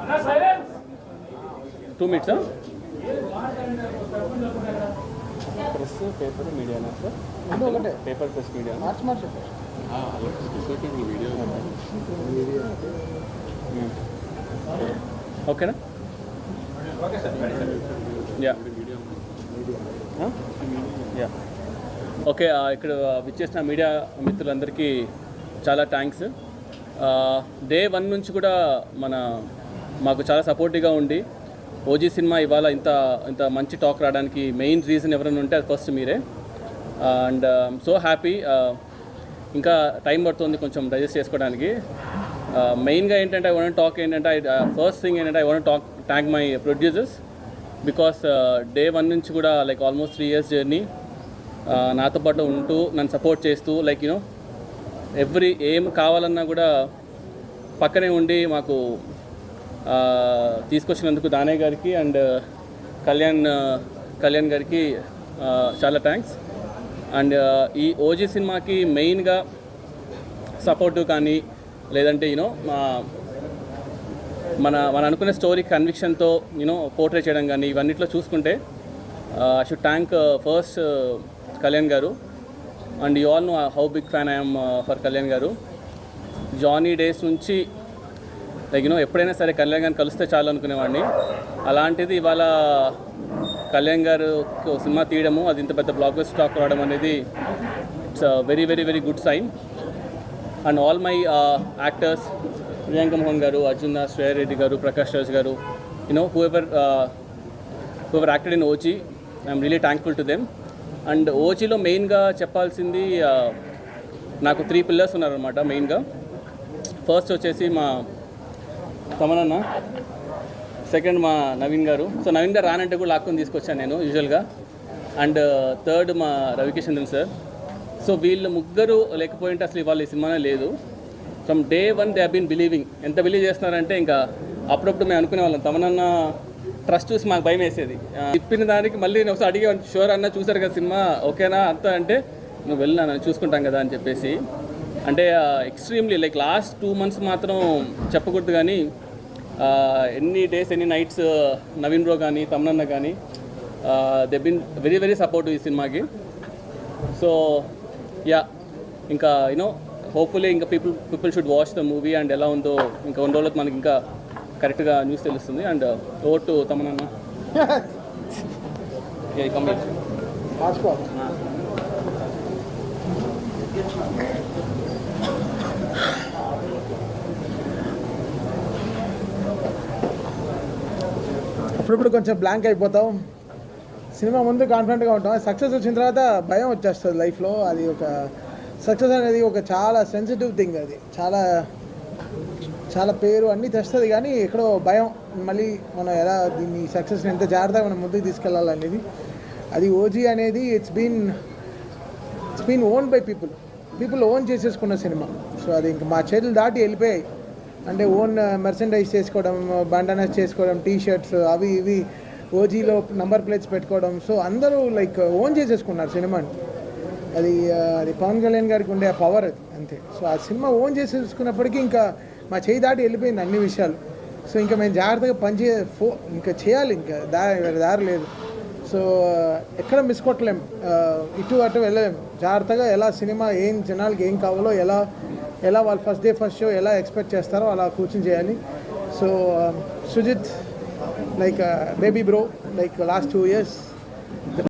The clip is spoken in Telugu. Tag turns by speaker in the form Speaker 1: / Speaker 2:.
Speaker 1: 2 minutes. ప్రెస్ పేపర్ మీడియానా సార్? ఒకటే పేపర్ ప్రెస్ మీడియా ఓకేనా? Yeah yeah okay. ఇక్కడ విచ్చేసిన మీడియా మిత్రులందరికీ చాలా థ్యాంక్స్. డే 1 నుంచి కూడా మాకు చాలా సపోర్టివ్గా ఉండి ఓజీ సినిమా ఇవాళ ఇంత మంచి టాక్ రావడానికి మెయిన్ రీజన్ ఎవరైనా ఉంటే అది ఫస్ట్ మీరే. And so happy. ఇంకా టైం పడుతుంది కొంచెం డైజెస్ట్ చేసుకోవడానికి. మెయిన్గా ఏంటంటే ఐ వాంట్ టాక్ ఏంటంటే ఫస్ట్ థింగ్ ఏంటంటే I want thank my producers because day 1 నుంచి కూడా లైక్ ఆల్మోస్ట్ 3 years జర్నీ నాతో పాటు ఉంటూ నన్ను సపోర్ట్ చేస్తూ లైక్ ఎవ్రీ ఏం కావాలన్నా కూడా పక్కనే ఉండి మాకు తీసుకొచ్చినందుకు దానయ్య గారికి అండ్ కళ్యాణ్ గారికి చాలా థ్యాంక్స్. అండ్ ఈ ఓజీ సినిమాకి మెయిన్గా సపోర్టు కానీ లేదంటే మన అనుకునే స్టోరీ కన్విక్షన్తో పోర్ట్రేట్ చేయడం కానీ ఇవన్నిట్లో చూసుకుంటే I should thank first Kalyan garu. And you all know how big fan I'm for Kalyan garu. Johnny days నుంచి లైక్ ఎప్పుడైనా సరే కళ్యాణ్ గారిని కలిస్తే చాలు అనుకునేవాడిని. అలాంటిది ఇవాళ కళ్యాణ్ గారు సినిమా తీయడము, అది ఇంత పెద్ద బ్లాక్ బస్టర్ టాక్ రావడం అనేది it's very very very good sign. And all my actors Priyanka Mohan గారు, అర్జున్ దాస్, శ్రేయ రెడ్డి గారు, Prakash Raj garu, whoever acted in OG, I'm really thankful to them. And ఓజీలో మెయిన్గా చెప్పాల్సింది నాకు 3 పిల్లర్స్ ఉన్నారనమాట మెయిన్గా. ఫస్ట్ వచ్చేసి మా తమనన్న, సెకండ్ మా నవీన్ గారు. సో నవీన్ గారు రానంటే కూడా లాక్కొని తీసుకొచ్చాను నేను యూజువల్గా. అండ్ థర్డ్ మా రవికిషన్దన్ సార్. సో వీళ్ళు ముగ్గురు లేకపోయింటే అసలు ఇవాళ ఈ సినిమానే లేదు. From day 1 they have been believing. ఎంత బిలీవ్ చేస్తున్నారంటే ఇంకా అప్పుడప్పుడు మేము అనుకునే వాళ్ళం. తమనన్న ట్రస్ట్ చూసి మాకు భయం వేసేది. చెప్పిన దానికి మళ్ళీ నేను ఒకసారి అడిగే షూర్ అన్న చూసారు కదా సినిమా ఓకేనా అంతా అంటే నువ్వు వెళ్ళినా నన్ను చూసుకుంటాం కదా అని చెప్పేసి. అంటే ఎక్స్ట్రీమ్లీ లైక్ లాస్ట్ 2 months మాత్రం చెప్పకూడదు కానీ ఎన్ని డేస్ ఎన్ని నైట్స్ నవీన్ బ్రో కానీ తమనన్న కానీ they been very very supportive ఈ సినిమాకి. సో యా ఇంకా హోప్ఫుల్లీ ఇంకా people should watch the movie and ఎలా ఉందో ఇంకా 1 రోజులకు మనకి ఇంకా కరెక్ట్గా న్యూస్ తెలుస్తుంది. అండ్ ఓవర్ టు తమనన్న. కంప్లీట్
Speaker 2: అప్పుడప్పుడు కొంచెం బ్లాంక్ అయిపోతాం. సినిమా ముందు కాన్ఫిడెంట్గా ఉంటాం. సక్సెస్ వచ్చిన తర్వాత భయం వచ్చేస్తుంది లైఫ్లో. అది ఒక సక్సెస్ అనేది ఒక చాలా సెన్సిటివ్ థింగ్. అది చాలా చాలా పేరు అన్నీ తెస్తుంది కానీ ఎక్కడో భయం, మళ్ళీ మనం ఎలా దీన్ని సక్సెస్ని ఎంత జాగ్రత్తగా మనం ముందుకు తీసుకెళ్ళాలనేది. అది ఓజీ అనేది it's been own by people own చేసేసుకున్న సినిమా. సో అది ఇంక మా చేతులు దాటి వెళ్ళిపోయాయి. అంటే ఓన్ మెర్సెండైజ్ చేసుకోవడం, బండనస్ చేసుకోవడం, టీషర్ట్స్ అవి ఇవి ఓజీలో నంబర్ ప్లేట్స్ పెట్టుకోవడం. సో అందరూ లైక్ ఓన్ చేసేసుకున్నారు సినిమాని. అది పవన్ కళ్యాణ్ గారికి ఉండే పవర్ అది అంతే. సో ఆ సినిమా ఓన్ చేసేసుకున్నప్పటికీ ఇంకా మా చేయి దాటి వెళ్ళిపోయింది అన్ని విషయాలు. సో ఇంకా మేము జాగ్రత్తగా ఇంకా చేయాలి, ఇంకా దారి లేదు. సో ఎక్కడ మిస్ కొట్టలేం, ఇటు అటు వెళ్ళలేం. జాగ్రత్తగా ఎలా సినిమా ఏం జనాలకి ఏం కావాలో ఎలా వాళ్ళు ఫస్ట్ డే ఫస్ట్ షో ఎలా ఎక్స్పెక్ట్ చేస్తారో అలా కూర్చొని చేయాలి. So Sujeeth like baby bro, like last 2 years